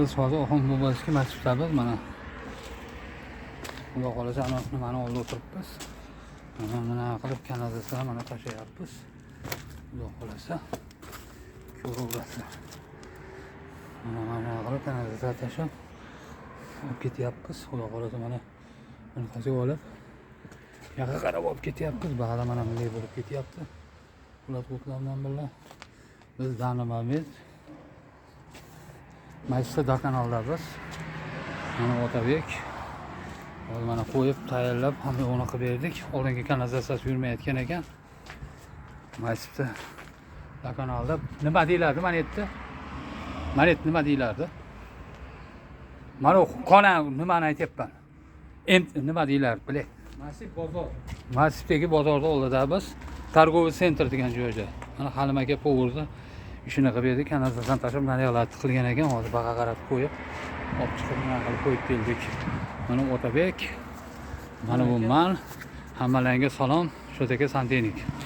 Biz hozir Oxon Boboski masjidimiz mana. Xudo xolasa ana nimani oldida o'tiribmiz. Mana qilib kanalizatsiya mana tashlayapmiz. Xudo xolasa ko'raverasizlar. Mana qilib kanalizatsiya tashlab olib ketyapmiz. Xudo xolasa mana buni tashlab olib yoqqa qarab olib ketyapmiz. Bag'da mana bunday bo'lib ketyapti. Ular o'tlardan birga biz Danimamiz Majlisda kanaldamiz. Mana Otabek hozir mana qo'yib tayyorlab hamma uni qilib berdik. Oldingi kanalizatsiyasi yurmayotgan ekan. Majlisda kanalda nima deylardi? Mana endi. Mana endi nima deylardi? Mana qona nimani aytyapman. Endi nima deylar, bilay. Masjid bozor. Masjiddagi bozorda oldidamiz. Targoviy sentr degan joyda. Mana Halim aka po'g'irda ishini qilib berdik. Kanalizatsiyadan tashlab mana yoqlarni qilgan ekan. Hozir baqa qarab qo'yib, olib chiqib mana qilib qo'yib keldik. Mana Otabek, mana bu man. Hammalarga salom. Shu yerga Santenik.